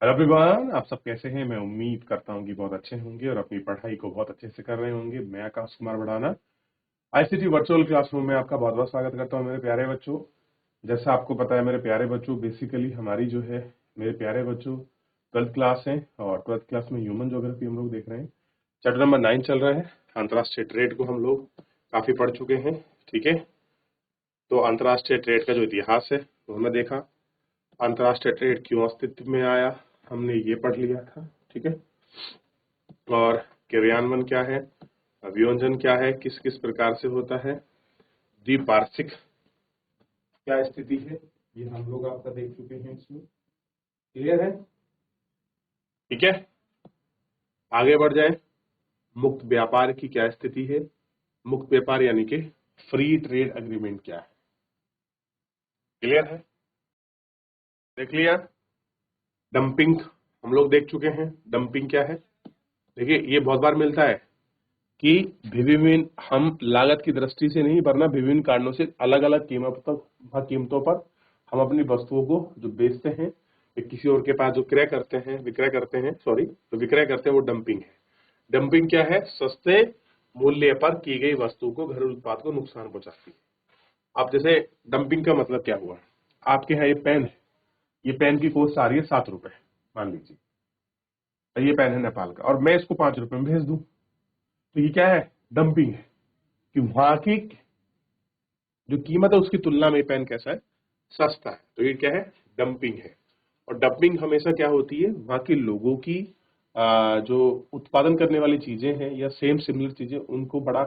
Hello everyone, आप सब कैसे हैं। मैं उम्मीद करता हूं कि बहुत अच्छे होंगे और अपनी पढ़ाई को बहुत अच्छे से कर रहे होंगे। मैं आकाश कुमार बढ़ाना आईसीटी वर्चुअल क्लासरूम में आपका बहुत बहुत स्वागत करता हूं मेरे प्यारे बच्चों। जैसा आपको पता है मेरे प्यारे बच्चों, बेसिकली हमारी जो है मेरे प्यारे बच्चों 12th क्लास है और 12th क्लास में ह्यूमन ज्योग्राफी हम लोग देख रहे हैं। चैप्टर नंबर 9 चल रहा है। अंतर्राष्ट्रीय ट्रेड को हम लोग काफी पढ़ चुके हैं। ठीक है, तो अंतर्राष्ट्रीय ट्रेड का जो इतिहास है वो हमने देखा। अंतर्राष्ट्रीय ट्रेड क्यों अस्तित्व में आया हमने ये पढ़ लिया था। ठीक है, और क्रियान्वयन क्या है, अभियोजन क्या है, किस किस प्रकार से होता है, द्विपार्श्विक क्या स्थिति है, ये हम लोग आपका देख चुके हैं। इसमें क्लियर है। ठीक है, आगे बढ़ जाए। मुक्त व्यापार की क्या स्थिति है। मुक्त व्यापार यानी कि फ्री ट्रेड एग्रीमेंट क्या है। क्लियर है, देख लिया। डंपिंग हम लोग देख चुके हैं। डंपिंग क्या है, देखिए ये बहुत बार मिलता है कि विभिन्न हम लागत की दृष्टि से नहीं वरना विभिन्न कारणों से अलग अलग कीमतों पर हम अपनी वस्तुओं को जो बेचते हैं किसी और के पास जो विक्रय करते हैं तो विक्रय करते हैं, वो डंपिंग है। डंपिंग क्या है, सस्ते मूल्य पर की गई वस्तु को, घरेलू उत्पाद को नुकसान पहुंचाती है। अब जैसे डंपिंग का मतलब क्या हुआ, आपके यहाँ ये पेन है, ये पेन की कॉस्ट आ रही है 7 रुपए मान लीजिए, और ये पेन है नेपाल का और मैं इसको 5 रुपए में भेज दूं, तो ये क्या है, डंपिंग है। कि वहां की जो कीमत है उसकी तुलना में पेन कैसा है, सस्ता है, तो ये क्या है, डंपिंग है। और डंपिंग हमेशा क्या होती है, वहां के लोगों की जो उत्पादन करने वाली चीजें हैं या सेम सिमिलर चीजें उनको बड़ा,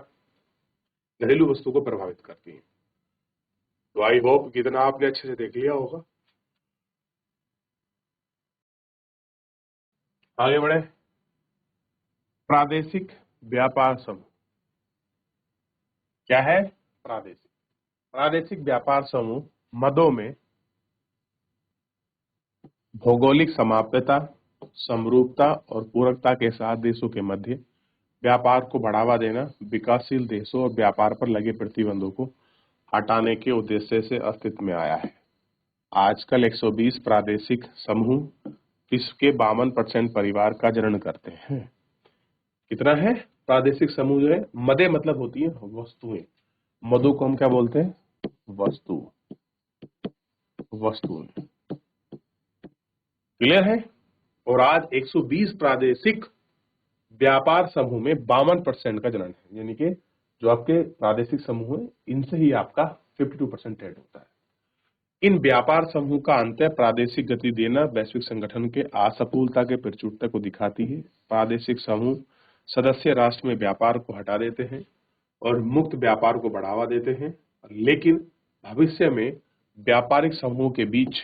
घरेलू वस्तु को प्रभावित करती हैं। तो आई होप कितना आपने अच्छे से देख लिया होगा। आगे बढ़े। प्रादेशिक व्यापार समूह क्या है, प्रादेशिक प्रादेशिक व्यापार समूह मदों में भौगोलिक समाप्यता, समरूपता और पूरकता के साथ देशों के मध्य व्यापार को बढ़ावा देना, विकासशील देशों और व्यापार पर लगे प्रतिबंधों को हटाने के उद्देश्य से अस्तित्व में आया है। आजकल 120 प्रादेशिक समूह विश्व के 52% परिवार का जनन करते हैं। कितना है, प्रादेशिक समूह जो है, मदे मतलब होती है वस्तुएं, मदों को हम क्या बोलते हैं, वस्तु, वस्तुएं। क्लियर है। और आज 120 प्रादेशिक व्यापार समूह में 52% का जनन है, यानी कि जो आपके प्रादेशिक समूह है इनसे ही आपका 52% ट्रेड होता है। इन व्यापार समूह का अंत्य प्रादेशिक गति देना वैश्विक संगठन के असफलता के प्रचुरता को दिखाती है। प्रादेशिक समूह सदस्य राष्ट्र में व्यापार को हटा देते हैं और मुक्त व्यापार को बढ़ावा देते हैं, लेकिन भविष्य में व्यापारिक समूह के बीच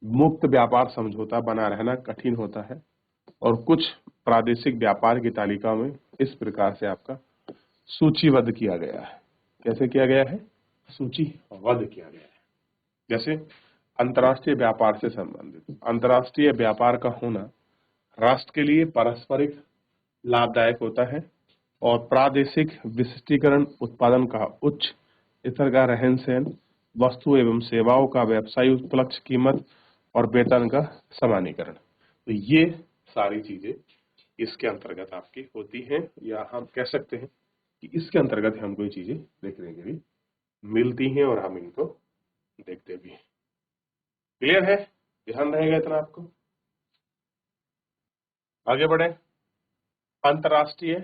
मुक्त व्यापार समझौता बना रहना कठिन होता है। और कुछ प्रादेशिक व्यापार की तालिका में इस प्रकार से आपका सूचीबद्ध किया गया है। कैसे किया गया है, सूचीबद्ध किया गया है। जैसे अंतर्राष्ट्रीय व्यापार से संबंधित, अंतर्राष्ट्रीय व्यापार का होना राष्ट्र के लिए पारस्परिक लाभदायक होता है और प्रादेशिक विशिष्टीकरण, उत्पादन का उच्च स्तर का रहन सहन, वस्तु एवं सेवाओं का व्यवसायी उपलक्ष्य कीमत और वेतन का समानीकरण, तो ये सारी चीजें इसके अंतर्गत आपकी होती हैं, या हम कह सकते हैं कि इसके अंतर्गत हमको ये चीजें देखने के लिए मिलती हैं और हम इनको देखते भी हैं। क्लियर है, ध्यान रहेगा इतना आपको। आगे बढ़े। अंतर्राष्ट्रीय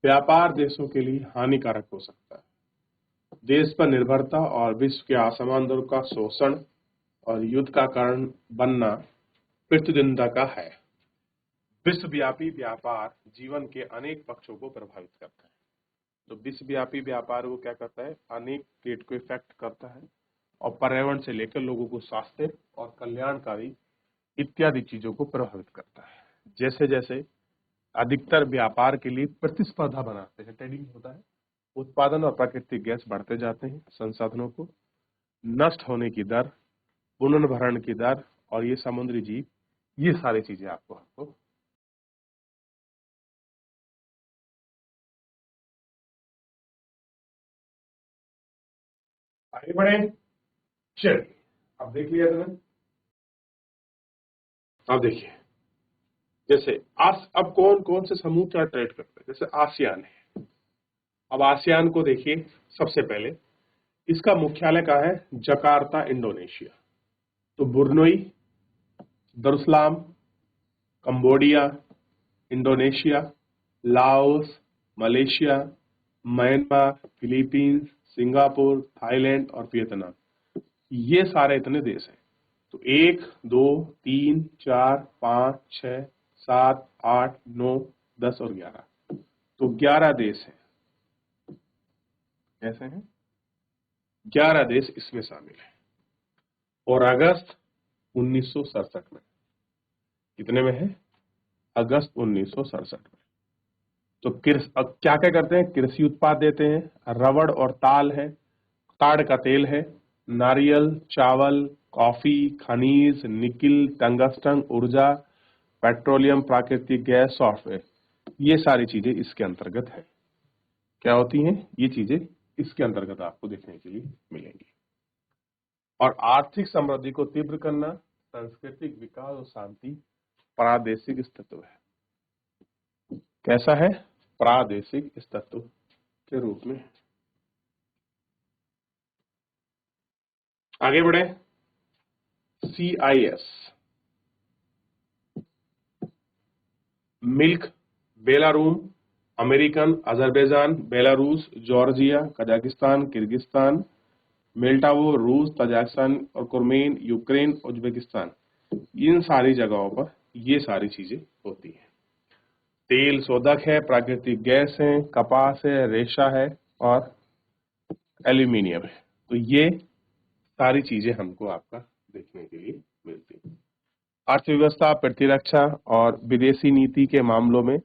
व्यापार देशों के लिए हानिकारक हो सकता है। देश पर निर्भरता और विश्व के असमान दरों का शोषण और युद्ध का कारण बनना प्रतिद्वंद्विता का है। विश्वव्यापी व्यापार जीवन के अनेक पक्षों को प्रभावित करता है। तो विश्वव्यापी व्यापार वो क्या करता है, अनेक स्टेट को इफेक्ट करता है और पर्यावरण से लेकर लोगों को स्वास्थ्य और कल्याणकारी इत्यादि चीजों को प्रभावित करता है। जैसे जैसे अधिकतर व्यापार के लिए प्रतिस्पर्धा बनाते हैं, ट्रेडिंग होता है, उत्पादन और प्राकृतिक गैस बढ़ते जाते हैं, संसाधनों को नष्ट होने की दर, पुनर्भरण की दर और ये समुद्री जीव, ये सारी चीजें आपको आपको आगे बढ़े। चलिए, अब देख लिया तुमने अब देखिए, जैसे अब कौन कौन से समूह क्या ट्रेड करते हैं, जैसे आसियान है। अब आसियान को देखिए, सबसे पहले इसका मुख्यालय कहाँ है, जकार्ता इंडोनेशिया। तो Brunei, Darussalam, Cambodia, Indonesia, Laos, Malaysia, Myanmar, Philippines, Singapore, Thailand और वियतनाम, ये सारे इतने देश हैं। तो 1 2 3 4 5 6 7 8 9 10 और 11, तो 11 देश हैं। कैसे हैं, 11 देश इसमें शामिल हैं। और अगस्त 1967 में, कितने में है, अगस्त 1967 में। तो अब क्या क्या करते हैं, कृषि उत्पाद देते हैं, रबड़ और ताड़ का तेल है, नारियल, चावल, कॉफी, खनिज, निकिल, टंगस्टन, ऊर्जा, पेट्रोलियम, प्राकृतिक गैस, सॉफ्टवेयर, ये सारी चीजें इसके अंतर्गत है। क्या होती हैं ये चीजें, इसके अंतर्गत आपको देखने के लिए मिलेंगी। और आर्थिक समृद्धि को तीव्र करना, सांस्कृतिक विकास और शांति, प्रादेशिक अस्तित्व है। कैसा है, प्रादेशिक अस्तित्व के रूप में। आगे बढ़े, CIS, मिल्क, बेलारूम, अमेरिकन, Azerbaijan, Belarus, Georgia, Kazakhstan, Kyrgyzstan, Moldova, रूस, तजाकिस्तान और कुर्मेन, यूक्रेन, उज्बेकिस्तान, इन सारी जगहों पर ये सारी चीजें होती हैं। तेल शोधक है, प्राकृतिक गैस है, कपास है, रेशा है और एल्यूमिनियम है। तो ये सारी चीजें हमको आपका देखने के लिए मिलती हैं। अर्थव्यवस्था, प्रतिरक्षा और विदेशी नीति के मामलों में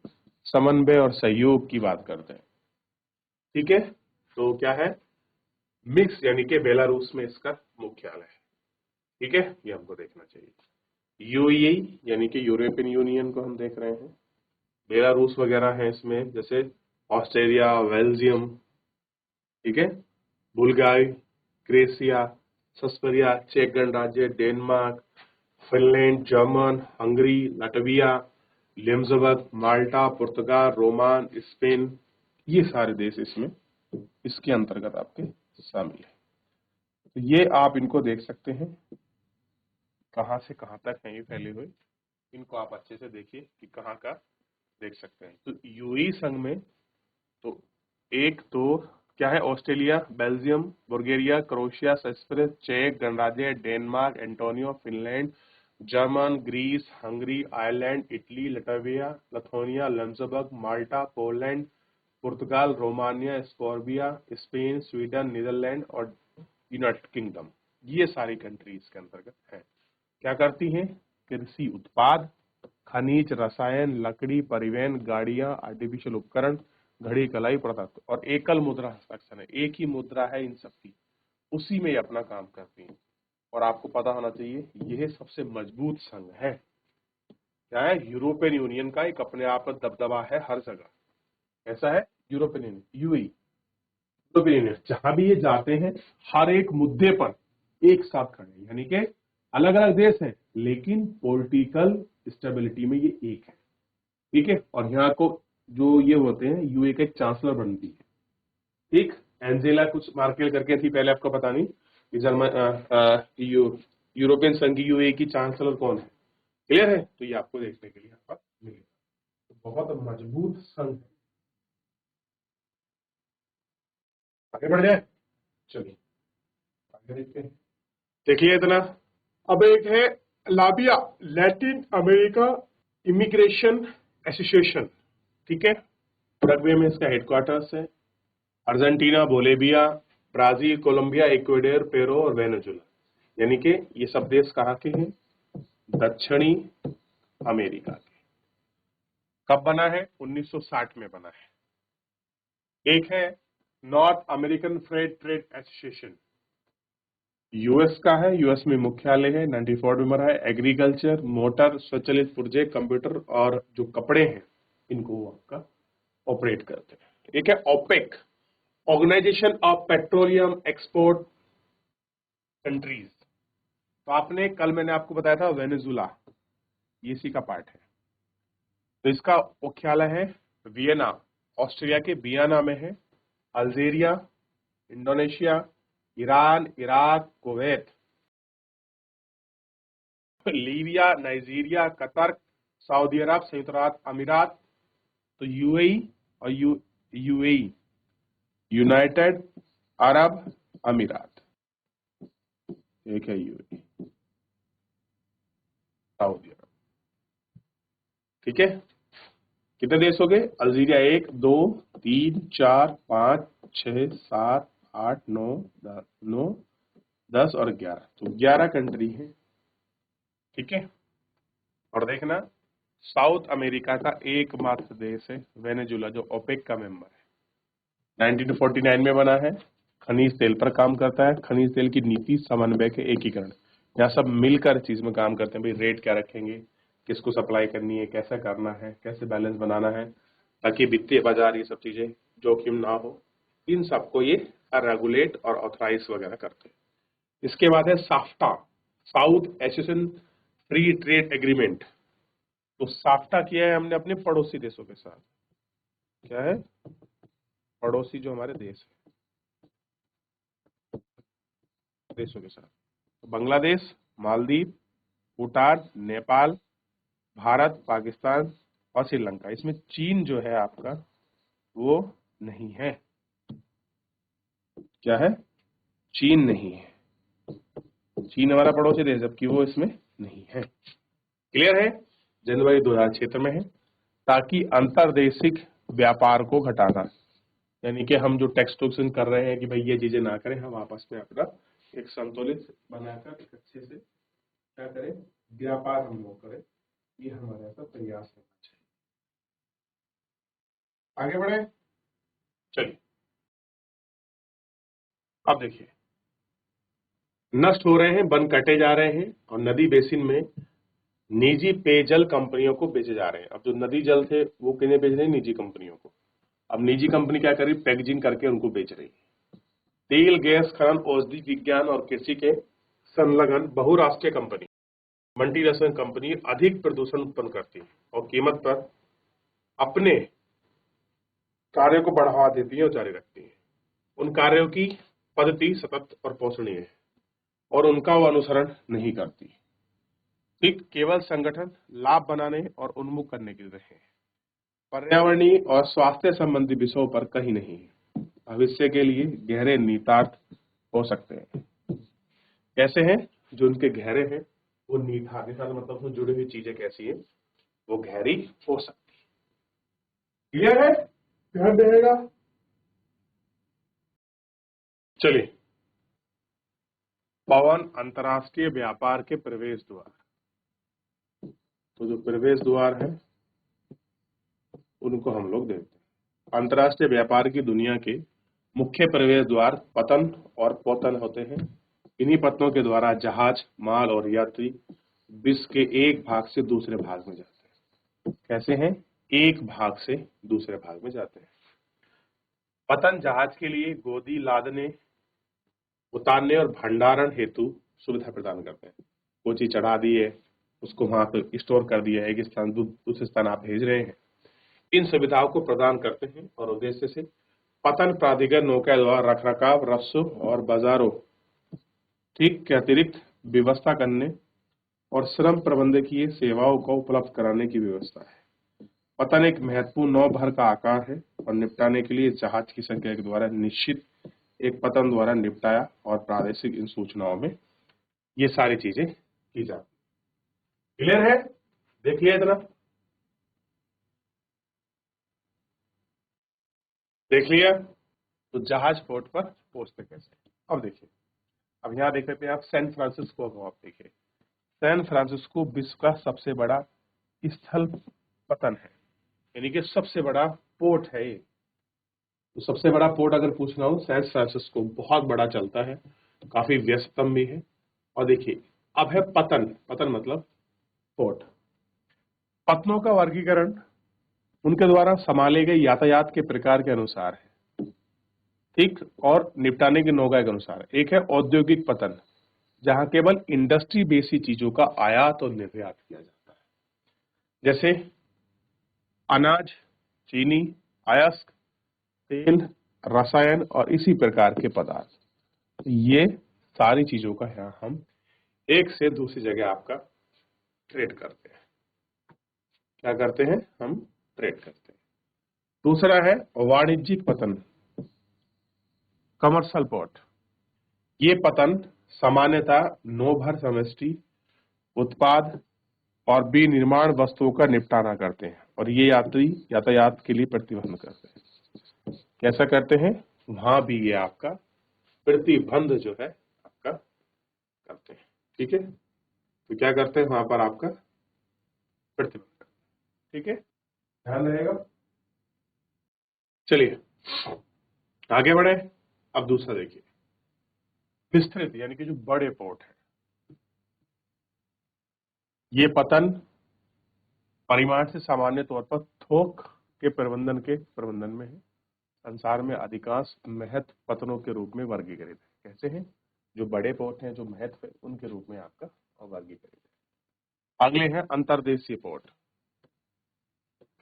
समन्वय और सहयोग की बात करते हैं। ठीक है, तो क्या है, मिक्स यानी कि बेलारूस में इसका मुख्यालय है। ठीक है, ये हमको देखना चाहिए। यूएई यानी कि यूरोपियन यूनियन को हम देख रहे हैं, बेलारूस वगैरह है इसमें, जैसे ऑस्ट्रेलिया, बेल्जियम, ठीक है, बुल्गारी, क्रोएशिया, सर्बिया, चेक गणराज्य, Denmark, Finland, German, Hungary, Latvia, Luxembourg, Malta, पुर्तगाल, रोमान, स्पेन, ये सारे देश इसमें इसके अंतर्गत आपके शामिल है। तो ये आप इनको देख सकते हैं, कहां से कहां तक है ये फैले हुए, इनको आप अच्छे से देखिए कि कहां का देख सकते हैं। तो यूएई संघ में तो एक तो क्या है, Australia, Belgium, Bulgaria, Croatia, Cyprus, चेक गणराज्य, Denmark, Antonio, Finland, German, Greece, Hungary, Ireland, Italy, Lithuania, Luxembourg, Malta, Poland, पुर्तगाल, रोमानिया, स्कोर्बिया, स्पेन, स्वीडन, नीदरलैंड और यूनाइटेड किंगडम, ये सारी कंट्री इसके अंतर्गत है। क्या करती हैं, कृषि उत्पाद, खनिज, रसायन, लकड़ी, परिवहन, गाड़ियां, आर्टिफिशियल उपकरण, घड़ी, कलाई, प्रदार्थ और एकल मुद्रा हस्ताक्षर है, एक ही मुद्रा है इन सबकी, उसी में ये अपना काम करती हैं। और आपको पता होना चाहिए यह सबसे मजबूत संघ है। क्या है, यूरोपियन यूनियन का एक अपने आप में दबदबा है हर जगह। ऐसा है European union, UAE, European union, जहां भी ये जाते हैं हर एक मुद्दे पर एक साथ खड़े हैं, यानी कि अलग अलग देश हैं लेकिन पॉलिटिकल स्टेबिलिटी में ये एक है। ठीक है, और यहाँ को जो ये होते हैं यूए के चांसलर बनती है। ठीक, एंजेला कुछ मार्केल करके थी पहले, आपको पता नहीं कि यूरोपियन संघ की यूए की चांसलर कौन है, क्लियर है। तो ये आपको देखने के लिए यहाँ पर मिलेगा, तो बहुत मजबूत संघ है। आगे बढ़ जाए, चलिए आगे देखते हैं। देखिए इतना, अब एक है लाबिया, लैटिन अमेरिका इमिग्रेशन एसोसिएशन। ठीक है, उरुग्वे में इसका हेडक्वार्टर्स है। Argentina, Bolivia, Brazil, Colombia, Ecuador, Peru और वेनेजुला, यानी कि ये सब देश कहाँ के हैं, दक्षिणी अमेरिका के। कब बना है, 1960 में बना है। एक है north American freight trade association, US का है, यूएस में मुख्यालय है, 94 में बना है। एग्रीकल्चर, मोटर, स्वचालित पुर्जे, कंप्यूटर और जो कपड़े हैं इनको वो आपका ऑपरेट करते हैं। एक है OPEC, organization of petroleum export countries. तो आपने कल मैंने आपको बताया था वेनेजुला, ये इसी का पार्ट है। तो इसका मुख्यालय है वियना, ऑस्ट्रिया के वियना में है। Algeria, Indonesia, Iran, Iraq, Kuwait, Libya, Nigeria, Qatar, सऊदी अरब, संयुक्त अरब अमीरात, तो यूएई और यूएई, यूनाइटेड अरब अमीरात, एक है यूएई, सऊदी अरब। ठीक है, कितने देश हो गए? अल्जीरिया 1 2 3 4 5 6 7 8 9 10 और 11, तो 11 कंट्री है। ठीक है, और देखना साउथ अमेरिका का एकमात्र देश है वेनेजुला, जो ओपेक का मेंबर है। 1949 में बना है, खनिज तेल पर काम करता है। खनिज तेल की नीति समन्वय के एकीकरण, यहाँ सब मिलकर चीज में काम करते हैं। भाई रेट क्या रखेंगे, किसको सप्लाई करनी है, कैसे करना है, कैसे बैलेंस बनाना है, ताकि वित्तीय बाजार ये सब चीजें जोखिम ना हो, इन सबको ये रेगुलेट और ऑथराइज वगैरह करते हैं। इसके बाद है SAFTA, south association free trade agreement. तो साफ्टा किया है हमने अपने पड़ोसी देशों के साथ। क्या है? पड़ोसी जो हमारे देश है, देशों के साथ। तो बांग्लादेश, मालदीव, भूटान, नेपाल, भारत, पाकिस्तान और श्रीलंका। इसमें चीन जो है आपका वो नहीं है। क्या है? चीन नहीं है। चीन हमारा पड़ोसी देश, जबकि वो इसमें नहीं है। क्लियर है? जनवरी 2006 में है, ताकि अंतर्देशिक व्यापार को घटाना, यानी कि हम जो टैक्स टोक्सन कर रहे हैं कि भाई ये चीजें ना करें, हम आपस में अपना एक संतुलित बनाकर एक अच्छे से क्या करें, व्यापार हम लोग करें, ये हमारा ऐसा प्रयास करना चाहिए। आगे बढ़े, चलिए। अब देखिए, नष्ट हो रहे हैं, वन कटे जा रहे हैं और नदी बेसिन में निजी पेयजल कंपनियों को बेचे जा रहे हैं। अब जो नदी जल थे वो किन्हें बेच रहे हैं? निजी कंपनियों को। अब निजी कंपनी क्या कर रही? पैकेजिंग करके उनको बेच रही है। तेल, गैस, खनन, औषधि विज्ञान और कृषि के संलग्न बहुराष्ट्रीय कंपनी, मल्टीनेशनल कंपनी अधिक प्रदूषण उत्पन्न करती है और कीमत पर अपने कार्यों को बढ़ावा देती है और जारी रखती है। उन कार्यों की पद्धति सतत और पोषणीय है और उनका वो अनुसरण नहीं करती। ठीक, केवल संगठन लाभ बनाने और उन्मुख करने के लिए रहे हैं, पर्यावरणीय और स्वास्थ्य संबंधी विषयों पर कहीं नहीं है। भविष्य के लिए गहरे निहितार्थ हो सकते हैं। कैसे हैं? जो उनके गहरे हैं वो निहितार्थ मतलब उसमें जुड़ी हुई चीजें कैसी है, वो गहरी हो सकती है। क्लियर है? ध्यान रहेगा। चलिए, पवन अंतरराष्ट्रीय व्यापार के प्रवेश द्वार। तो जो प्रवेश द्वार है उनको हम लोग देखते हैं। अंतरराष्ट्रीय व्यापार की दुनिया के मुख्य प्रवेश द्वार पतन और पोतन होते हैं। इन्हीं पत्तों के द्वारा जहाज, माल और यात्री विश्व के एक भाग से दूसरे भाग में जाते हैं। कैसे हैं? एक भाग से दूसरे भाग में जाते हैं। पतन जहाज के लिए गोदी लादने, उतारने और भंडारण हेतु सुविधा प्रदान करते हैं। कोई चीज चढ़ा दी है, उसको वहां पे स्टोर कर दिया है, एक स्थान दूसरे स्थान आप भेज रहे हैं, इन सुविधाओं को प्रदान करते हैं और उद्देश्य से पतन प्राधिकरण नौका द्वारा रखरखाव, रस्सों और बाजारों ठीक के अतिरिक्त व्यवस्था करने और श्रम प्रबंधकीय सेवाओं को उपलब्ध कराने की व्यवस्था है। पतन एक महत्वपूर्ण नौ भर का आकार है और निपटाने के लिए जहाज की संख्या के द्वारा निश्चित एक पतन द्वारा निपटाया और प्रादेशिक इन सूचनाओं में ये सारी चीजें की जाती। क्लियर है? देख लिया इतना? देख लिया? तो जहाज पोर्ट पर पहुंचते कैसे? अब देखिए, अब यहाँ देख लेते हैं आप सैन फ्रांसिस्को को। आप देखिए, सैन फ्रांसिस्को विश्व का सबसे बड़ा स्थल पतन है, यानी कि सबसे बड़ा पोर्ट है ये। तो सबसे बड़ा पोर्ट अगर पूछना हो, सैन फ्रांसिस्को बहुत बड़ा चलता है, काफी व्यस्तम भी है। और देखिए, अब है पतन। पतन मतलब पोर्ट। पतनों का वर्गीकरण उनके द्वारा संभाले गए यातायात के प्रकार के अनुसार है, ठीक, और निपटाने की नौका के अनुसार। एक है औद्योगिक पतन, जहां केवल इंडस्ट्री बेसी चीजों का आयात और निर्यात किया जाता है। जैसे अनाज, चीनी, अयस्क, तेल, रसायन और इसी प्रकार के पदार्थ। ये सारी चीजों का यहाँ हम एक से दूसरी जगह आपका ट्रेड करते हैं। क्या करते हैं? हम ट्रेड करते हैं। दूसरा है वाणिज्यिक पतन, कमर्शियल पोर्ट। ये पतन सामान्यतः नौभर समष्टि उत्पाद और विनिर्माण वस्तुओं का निपटारा करते हैं और ये यात्री यातायात के लिए प्रतिबंध करते हैं। कैसा करते हैं? वहां भी ये आपका प्रतिबंध जो है आपका करते हैं। ठीक है, तो क्या करते हैं? वहां पर आपका प्रतिबंध करते हैं। ठीक है, ध्यान रहेगा। चलिए आगे बढ़े। अब दूसरा देखिए, विस्तृत यानी कि जो बड़े पोर्ट है, ये पतन परिमाण से सामान्य तौर पर थोक के प्रबंधन में है। संसार में अधिकांश महत्व पतनों के रूप में वर्गीकृत है। कैसे हैं? जो बड़े पोर्ट हैं, जो महत्व है, उनके रूप में आपका वर्गीकृत है। अगले हैं अंतर्देशीय पोर्ट।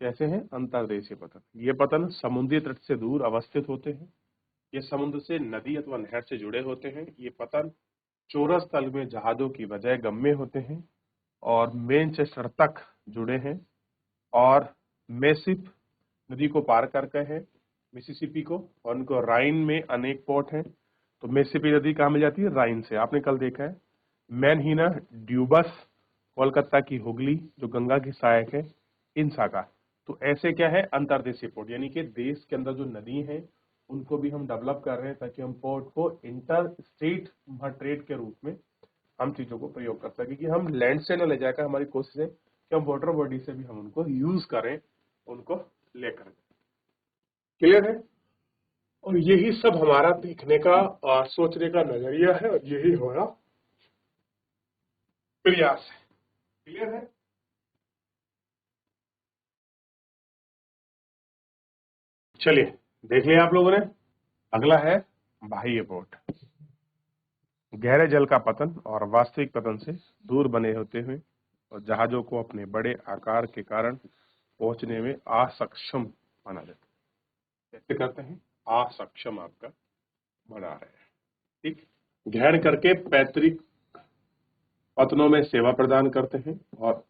कैसे हैं? अंतर्देशीय पतन। ये पतन समुद्री तट से दूर अवस्थित होते हैं। ये समुद्र से नदी अथवा नहर से जुड़े होते हैं। ये पतन चौरस तल में जहाजों की बजाय गम्य होते हैं और मैनचेस्टर तक जुड़े हैं और मेसिप नदी को पार करके है, मिसिसिपी को, और उनको राइन में अनेक पोर्ट हैं। तो मिसिसिपी नदी कहाँ मिल जाती है? राइन से। आपने कल देखा है मैनहीना ड्यूबस, कोलकाता की हुगली जो गंगा की सहायक है, इन शाखा। तो ऐसे क्या है? अंतर्देशीय पोर्ट, यानी कि देश के अंदर जो नदी है उनको भी हम डेवलप कर रहे हैं ताकि हम पोर्ट को इंटर स्टेट ट्रेड के रूप में हम चीजों को प्रयोग कर सकें, कि हम लैंड से न ले जाकर हमारी कोशिश है कि हम वाटर बॉडी से भी हम उनको यूज करें, उनको लेकर। क्लियर है? और यही सब हमारा देखने का और सोचने का नजरिया है और यही हमारा प्रयास है। क्लियर है? चलिए देख लिया आप लोगों ने। अगला है बाह्य पोर्ट। गहरे जल का पतन और वास्तविक पतन से दूर बने होते हुए और जहाजों को अपने बड़े आकार के कारण पहुंचने में असक्षम बना देते हैं। कैसे करते हैं? असक्षम आपका बना रहे हैं। ठीक, गहन करके पैतृक पतनों में सेवा प्रदान करते हैं और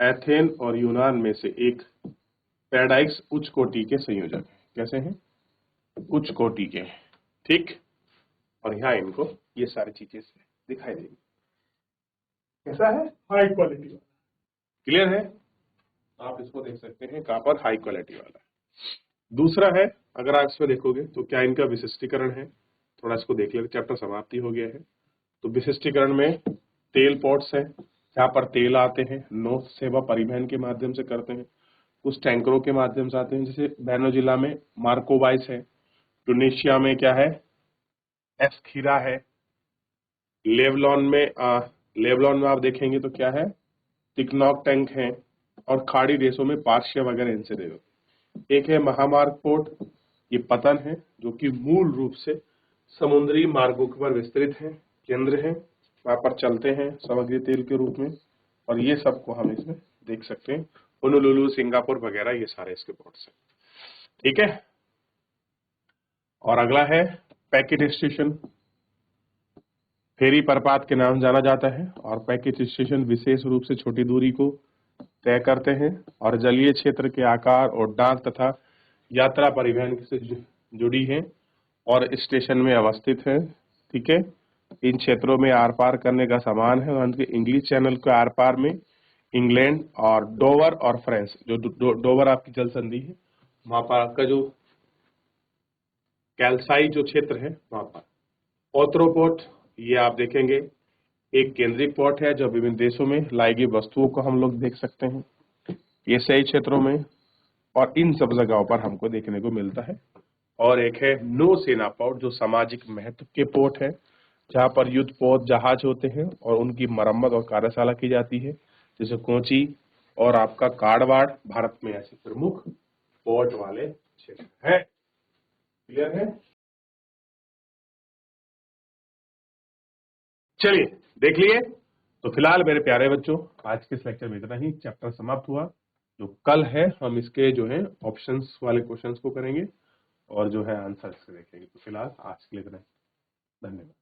एथेन और यूनान में से एक पैराडाइक्स उच्च कोटि के संयोजक हैं। कैसे हैं? उच्च कोटि के। ठीक, और यहाँ इनको ये सारी चीजें दिखाई देंगी। कैसा है? हाई क्वालिटी वाला। क्लियर है? आप इसको देख सकते हैं कहां पर? हाई क्वालिटी वाला। दूसरा है, अगर आप इसमें देखोगे तो क्या इनका विशिष्टीकरण है, थोड़ा इसको देख लेते। चैप्टर समाप्ति हो गया है। तो विशिष्टीकरण में तेल पोर्ट्स है, जहां पर तेल आते हैं, नौ सेवा परिवहन के माध्यम से करते हैं। कुछ टैंकरों के माध्यम से आते हैं, जैसे बेनोजिला में मार्कोबाइस है, ट्यूनीशिया में क्या है? एस्खीरा है, लेबलॉन में आप देखेंगे तो क्या है? तिकनॉक टैंक है, और खाड़ी देशों में पार्शिया वगैरह इनसे दे। एक है महामार्ग पोर्ट। ये पतन है जो कि मूल रूप से समुद्री मार्गों पर विस्तृत है, केंद्र है, वहां पर चलते हैं सामग्री तेल के रूप में, और ये सबको हम इसमें देख सकते हैं। होनोलुलु, सिंगापुर वगैरह ये सारे इसके पोर्ट्स हैं। ठीक है, और अगला है पैकेट स्टेशन। फेरी प्रपात के नाम जाना जाता है और पैकेट स्टेशन विशेष रूप से छोटी दूरी को तय करते हैं और जलीय क्षेत्र के आकार और डाक तथा यात्रा परिवहन से जुड़ी हैं और स्टेशन में अवस्थित है। ठीक है, इन क्षेत्रों में आर पार करने का सामान है और उनके इंग्लिश चैनल के आर पार में इंग्लैंड और डोवर और फ्रांस, जो डोवर आपकी जल संधि है, वहां पर आपका जो कैल्साई जो क्षेत्र है वहां पर। ओथ्रोपोर्ट, ये आप देखेंगे एक केंद्रीय पोर्ट है जो विभिन्न देशों में लाई गई वस्तुओं को हम लोग देख सकते हैं, ये सही क्षेत्रों में, और इन सब जगहों पर हमको देखने को मिलता है। और एक है नौसेना पोर्ट, जो सामाजिक महत्व के पोर्ट है, जहां पर युद्धपोत जहाज होते हैं और उनकी मरम्मत और कार्यशाला की जाती है, जैसे कोची और आपका काडवाड़ भारत में ऐसे प्रमुख पोर्ट वाले क्षेत्र है। क्लियर है? चलिए देख लिए। तो फिलहाल मेरे प्यारे बच्चों, आज के इस लेक्चर में इतना ही। चैप्टर समाप्त हुआ। जो कल है हम इसके जो है ऑप्शंस वाले क्वेश्चंस को करेंगे और जो है आंसर्स देखेंगे। तो फिलहाल आज के लिए इतना ही। धन्यवाद।